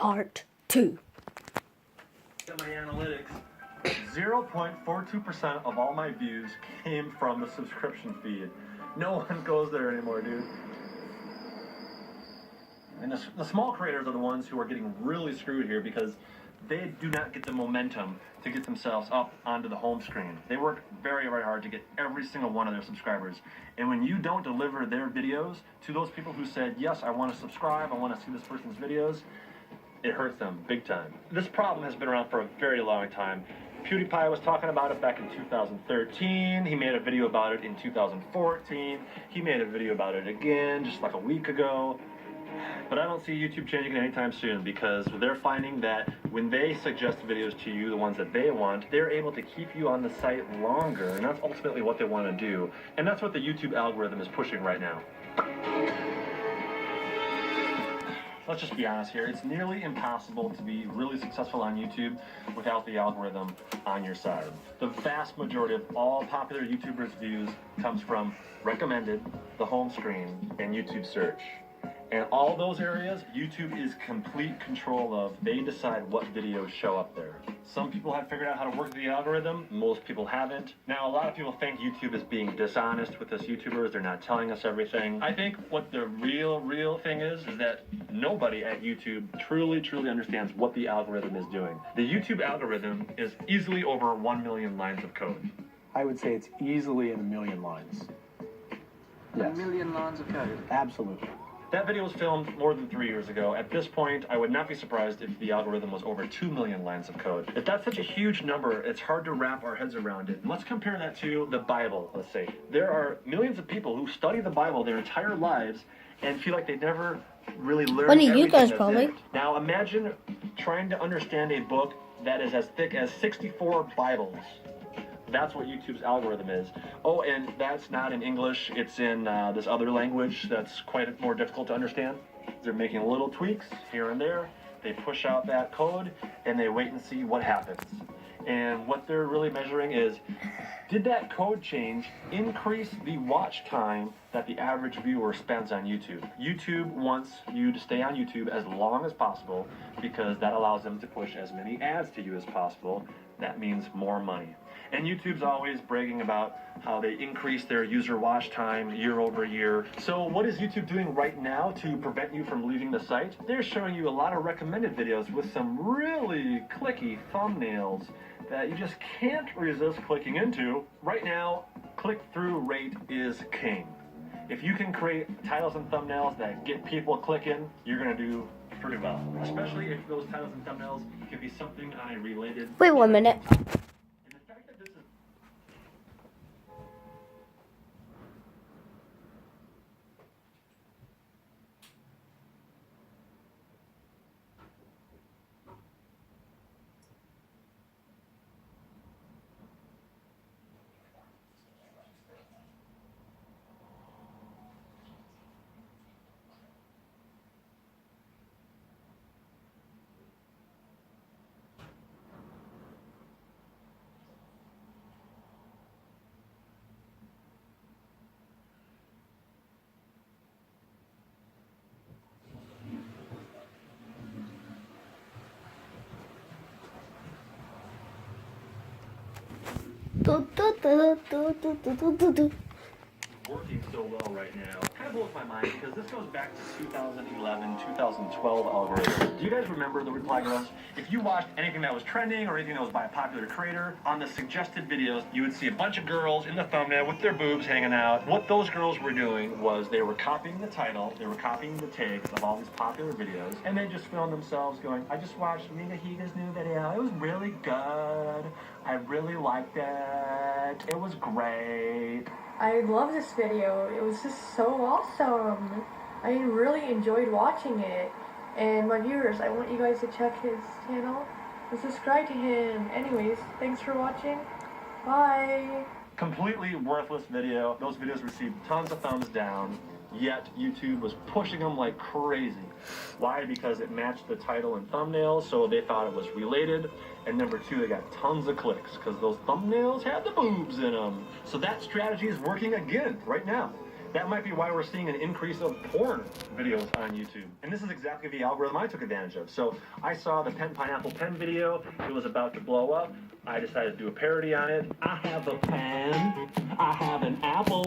Part 2. At my analytics, 0.42% of all my views came from the subscription feed. No one goes there anymore, dude. And the small creators are the ones who are getting really screwed here because they do not get the momentum to get themselves up onto the home screen. They work very, very hard to get every single one of their subscribers. And when you don't deliver their videos to those people who said, yes, I want to subscribe, I want to see this person's videos, it hurts them big time. This problem has been around for a very long time. PewDiePie was talking about it back in 2013. He made a video about it in 2014. He made a video about it again just like a week ago. But I don't see YouTube changing it anytime soon because they're finding that when they suggest videos to you, the ones that they want, they're able to keep you on the site longer, and that's ultimately what they want to do. And that's what the YouTube algorithm is pushing right now. Let's just be honest here. It's nearly impossible to be really successful on YouTube without the algorithm on your side. The vast majority of all popular YouTubers' views comes from recommended, the home screen, and YouTube search. And all those areas, YouTube is complete control of. They decide what videos show up there. Some people have figured out how to work the algorithm. Most people haven't. Now, a lot of people think YouTube is being dishonest with us YouTubers. They're not telling us everything. I think what the real thing is that nobody at YouTube truly understands what the algorithm is doing. The YouTube algorithm is easily over 1 million lines of code. I would say it's easily in 1 million lines. Yes. 1 million lines of code? Absolutely. That video was filmed more than 3 years ago. At this point, I would not be surprised if the algorithm was over 2 million lines of code. If that's such a huge number, it's hard to wrap our heads around it. Let's compare that to the Bible, let's say. There are millions of people who study the Bible their entire lives and feel like they never really learned One of you everything guys that's probably. in it. Now imagine trying to understand a book that is as thick as 64 Bibles. That's what YouTube's algorithm is. Oh, and that's not in English. It's in this other language that's quite more difficult to understand. They're making little tweaks here and there. They push out that code, and they wait and see what happens. And what they're really measuring is, did that code change increase the watch time that the average viewer spends on YouTube? YouTube wants you to stay on YouTube as long as possible because that allows them to push as many ads to you as possible. That means more money. And YouTube's always bragging about how they increase their user watch time year over year. So what is YouTube doing right now to prevent you from leaving the site? They're showing you a lot of recommended videos with some really clicky thumbnails that you just can't resist clicking into. Right now, click-through rate is king. If you can create titles and thumbnails that get people clicking, you're gonna do pretty well. Especially if those titles and thumbnails can be something on a related... Wait 1 minute. And the fact that this is... working so well right now. Kind of blows my mind because this goes back to 2011, 2012 algorithm. Do you guys remember the reply girls? If you watched anything that was trending or anything that was by a popular creator, on the suggested videos, you would see a bunch of girls in the thumbnail with their boobs hanging out. What those girls were doing was they were copying the title, they were copying the tags of all these popular videos, and they just filmed themselves going, I just watched Nina Higa's new video. It was really good. I really liked it. It was great. I love this video. It was just so awesome. I really enjoyed watching it. And my viewers, I want you guys to check his channel and subscribe to him. Anyways, thanks for watching. Bye. Completely worthless video. Those videos received tons of thumbs down, yet YouTube was pushing them like crazy. Why? Because it matched the title and thumbnail, so they thought it was related. And number two, they got tons of clicks because those thumbnails had the boobs in them. So that strategy is working again right now. That might be why we're seeing an increase of porn videos on YouTube. And this is exactly the algorithm I took advantage of. So I saw the Pen Pineapple Pen video. It was about to blow up. I decided to do a parody on it. I have a pen. I have an apple.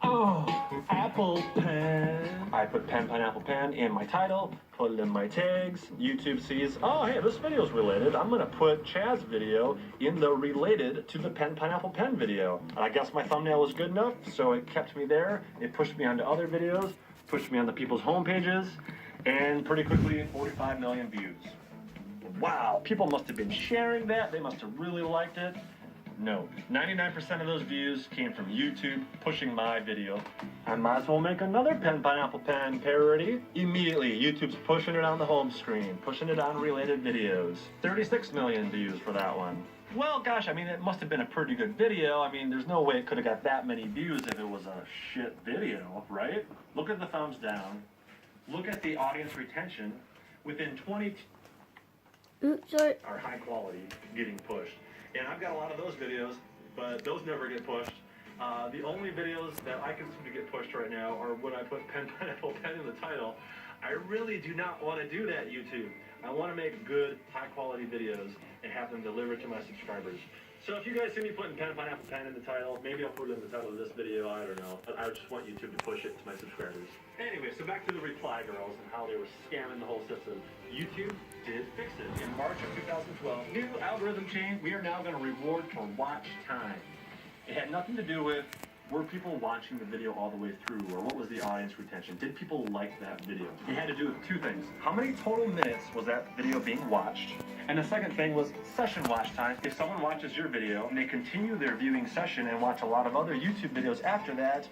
Oh, apple pen. I put Pen Pineapple Pen in my title, put it in my tags. YouTube sees, oh, hey, this video's related. I'm gonna put Chad's video in the related to the Pen Pineapple Pen video. And I guess my thumbnail was good enough, so it kept me there. It pushed me onto other videos, pushed me on the people's home pages, and pretty quickly, 45 million views. Wow, people must have been sharing that. They must have really liked it. No, 99% of those views came from YouTube pushing my video. I might as well make another Pen Pineapple Pen parody. Immediately, YouTube's pushing it on the home screen, pushing it on related videos. 36 million views for that one. Well, gosh, I mean, it must have been a pretty good video. I mean, there's no way it could have got that many views if it was a shit video, right? Look at the thumbs down. Look at the audience retention. Within 20 Oops, sorry. are high quality getting pushed. And I've got a lot of those videos, but those never get pushed. The only videos that I can seem to get pushed right now are when I put Pen Pineapple Pen in the title. I really do not want to do that, YouTube. I want to make good, high-quality videos and have them delivered to my subscribers. So if you guys see me putting Pen Pineapple Pen in the title, maybe I'll put it in the title of this video, I don't know. But I just want YouTube to push it to my subscribers. Anyway, so back to the Reply Girls and how they were scamming the whole system. YouTube did fix it. In March of 2012, new algorithm change, we are now going to reward for watch time. It had nothing to do with were people watching the video all the way through, or what was the audience retention? Did people like that video? It had to do with two things. How many total minutes was that video being watched? And the second thing was session watch time. If someone watches your video and they continue their viewing session and watch a lot of other YouTube videos after that,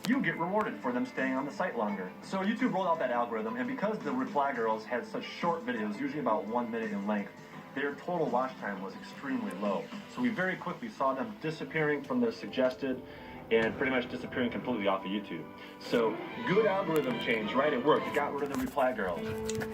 you get rewarded for them staying on the site longer. So YouTube rolled out that algorithm, and because the Reply Girls had such short videos, usually about 1 minute in length, their total watch time was extremely low. So we very quickly saw them disappearing from the suggested and pretty much disappearing completely off of YouTube. So, good algorithm change, right? It worked. It got rid of the Reply Girls.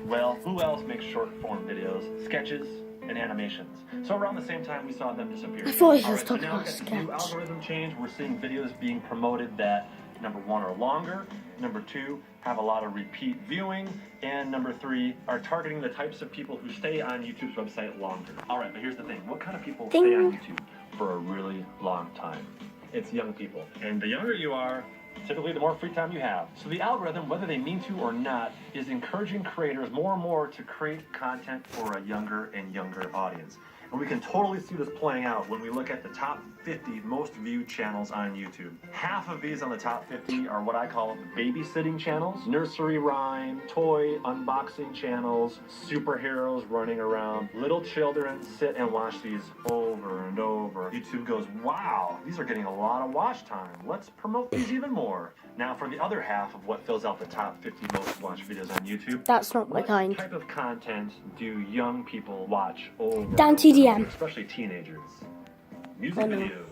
Well, who else makes short form videos, sketches, and animations? So around the same time, we saw them disappear. I thought he was Alright, so talking now about with this sketch. new algorithm change, we're seeing videos being promoted that, number one, are longer, number two, have a lot of repeat viewing, and number three, are targeting the types of people who stay on YouTube's website longer. Alright, but here's the thing. What kind of people stay on YouTube for a really long time? It's young people. And the younger you are, typically the more free time you have. So the algorithm, whether they mean to or not, is encouraging creators more and more to create content for a younger and younger audience. And we can totally see this playing out when we look at the top 50 most viewed channels on YouTube. Half of these on the top 50 are what I call babysitting channels, nursery rhyme, toy unboxing channels, superheroes running around. Little children sit and watch these over and over. YouTube goes, wow, these are getting a lot of watch time. Let's promote these even more. Now for the other half of what fills out the top 50 most watched videos on YouTube, That's not my what kind. type of content do young people watch over? Down TDM. Especially teenagers. Music I know. videos.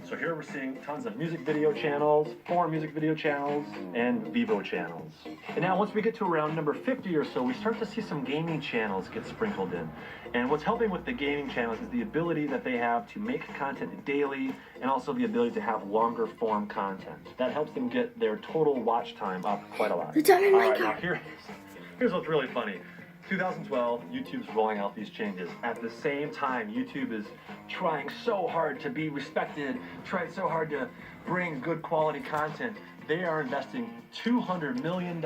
So here we're seeing tons of music video channels, foreign music video channels, and Vivo channels. And now once we get to around number 50 or so, we start to see some gaming channels get sprinkled in. And what's helping with the gaming channels is the ability that they have to make content daily, and also the ability to have longer form content. That helps them get their total watch time up quite a lot. The time in Alright, Minecraft. now here's what's really funny. 2012, YouTube's rolling out these changes. At the same time, YouTube is trying so hard to be respected, trying so hard to bring good quality content. They are investing $200 million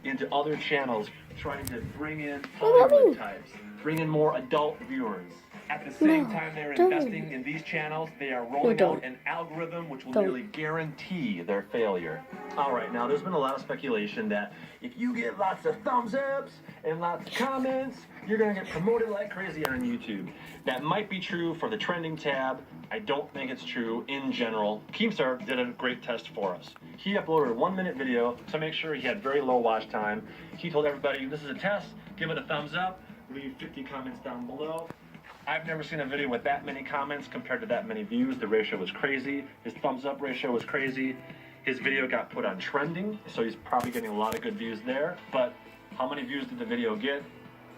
into other channels, trying to bring in Hollywood types, bring in more adult viewers. At the same time they're investing in these channels, they are rolling out an algorithm which will nearly guarantee their failure. Alright, now there's been a lot of speculation that if you get lots of thumbs ups and lots of comments, you're going to get promoted like crazy on YouTube. That might be true for the trending tab. I don't think it's true in general. Keemstar did a great test for us. He uploaded a 1-minute video to make sure he had very low watch time. He told everybody, this is a test, give it a thumbs up, leave 50 comments down below. I've never seen a video with that many comments compared to that many views. The ratio was crazy. His thumbs up ratio was crazy. His video got put on trending, so he's probably getting a lot of good views there. But how many views did the video get?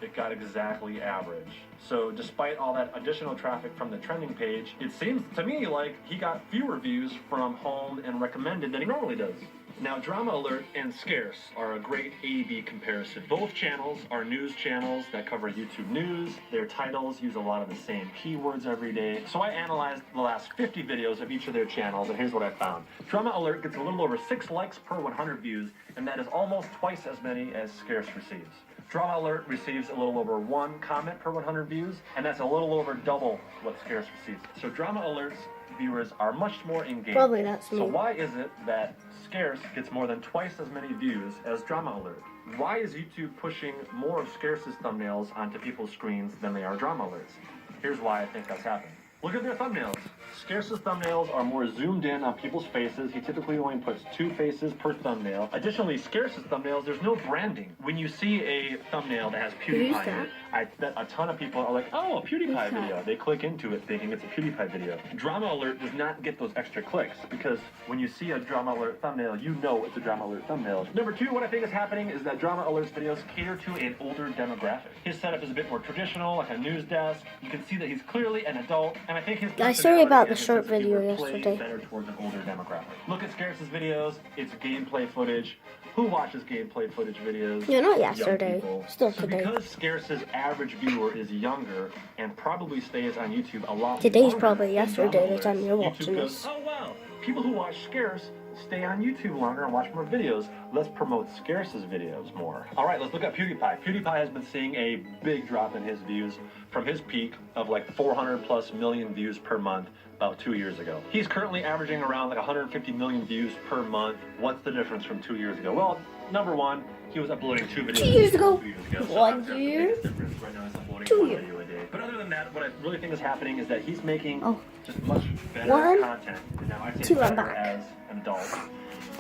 it got exactly average. So despite all that additional traffic from the trending page, it seems to me like he got fewer views from home and recommended than he normally does. Now, Drama Alert and Scarce are a great A-B comparison. Both channels are news channels that cover YouTube news. Their titles use a lot of the same keywords every day. So I analyzed the last 50 videos of each of their channels, and here's what I found. Drama Alert gets a little over 6 likes per 100 views, and that is almost twice as many as Scarce receives. Drama Alert receives a little over 1 comment per 100 views, and that's a little over double what Scarce receives. So Drama Alert's viewers are much more engaged. Probably that's me. So why is it that Scarce gets more than twice as many views as Drama Alert? Why is YouTube pushing more of Scarce's thumbnails onto people's screens than they are Drama Alert's? Here's why I think that's happened. Look at their thumbnails. Scarce's thumbnails are more zoomed in on people's faces. He typically only puts 2 faces per thumbnail. Additionally, Scarce's thumbnails, there's no branding. When you see a thumbnail that has PewDiePie in it, I bet a ton of people are like, oh, a PewDiePie video. They click into it thinking it's a PewDiePie video. Drama Alert does not get those extra clicks because when you see a Drama Alert thumbnail, you know it's a Drama Alert thumbnail. Number 2, what I think is happening is that Drama Alert's videos cater to an older demographic. His setup is a bit more traditional, like a news desk. You can see that he's clearly an adult, and I think his Sorry about the personality short and his video humor plays yesterday. better towards an older demographic. Look at Scarce's videos. It's gameplay footage. Who watches gameplay footage videos? Yeah, not Young yesterday. people. Still So today. because Scarce's average viewer is younger and probably stays on YouTube a lot Today's longer probably than yesterday, Drama the time Alerts, you're YouTube watching goes, this. oh wow, people who watch Scarce stay on YouTube longer and watch more videos. Let's promote Scarce's videos more. All right, let's look at PewDiePie. PewDiePie has been seeing a big drop in his views from his peak of like 400 plus million views per month about 2 years ago. He's currently averaging around like 150 million views per month. What's the difference from 2 years ago? Well, number 1, he was uploading 2 videos 2 years ago. 2 years ago. So 1 that's the year. biggest difference. Right now he's uploading 2 1 years. video a day. But other than that, what I really think is happening is that he's making Oh. just much better 1, content. And now I say 2, I'm better back. as an adult.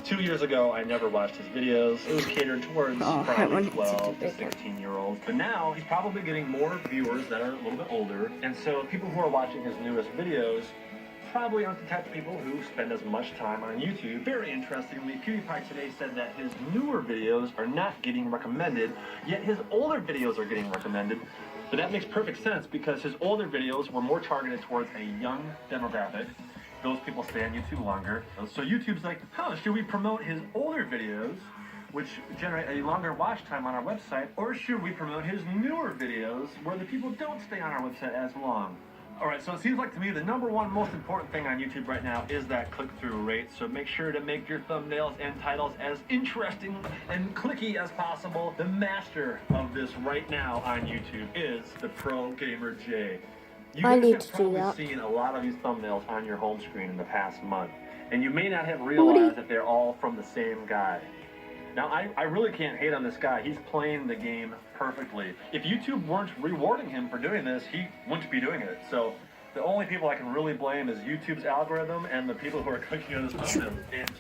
2 years ago, I never watched his videos. It was catered towards Oh, that probably one hits 12 a to big one. 16-year-olds. But now, he's probably getting more viewers that are a little bit older. And so people who are watching his newest videos probably aren't the type of people who spend as much time on YouTube. Very interestingly, PewDiePie today said that his newer videos are not getting recommended, yet his older videos are getting recommended. But that makes perfect sense because his older videos were more targeted towards a young demographic. Those people stay on YouTube longer. So YouTube's like, huh, should we promote his older videos, which generate a longer watch time on our website, or should we promote his newer videos where the people don't stay on our website as long? All right, so it seems like to me the number 1 most important thing on YouTube right now is that click-through rate. So make sure to make your thumbnails and titles as interesting and clicky as possible. The master of this right now on YouTube is the Pro Gamer J. You I guys need have to do probably that. seen a lot of these thumbnails on your home screen in the past month, and you may not have realized that they're all from the same guy. Now, I really can't hate on this guy. He's playing the game perfectly. If YouTube weren't rewarding him for doing this, he wouldn't be doing it. So the only people I can really blame is YouTube's algorithm and the people who are clicking on his thumbnails. And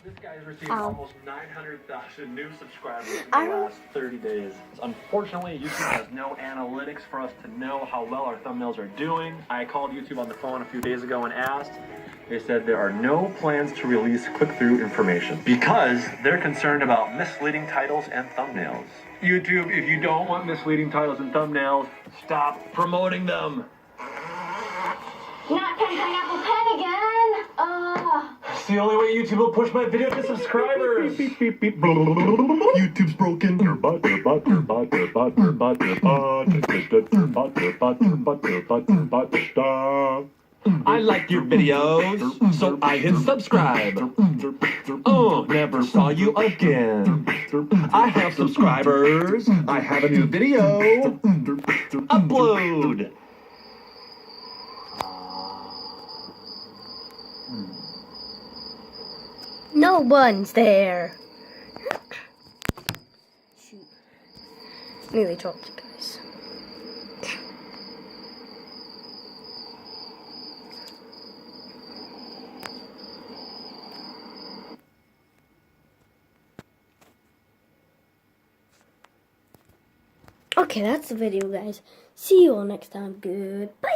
this guy's received almost 900,000 new subscribers in the last 30 days. Unfortunately, YouTube has no analytics for us to know how well our thumbnails are doing. I called YouTube on the phone a few days ago and asked. They said there are no plans to release click-through information because they're concerned about misleading titles and thumbnails. YouTube, if you don't want misleading titles and thumbnails, stop promoting them. Not Pineapple Pen again. It's the only way YouTube will push my video to subscribers. YouTube's broken. I like your videos, so I hit subscribe. Oh, never saw you again. I have subscribers. I have a new video. Upload. No one's there. Shoot. Nearly dropped it, guys. Okay, that's the video, guys. See you all next time. Goodbye.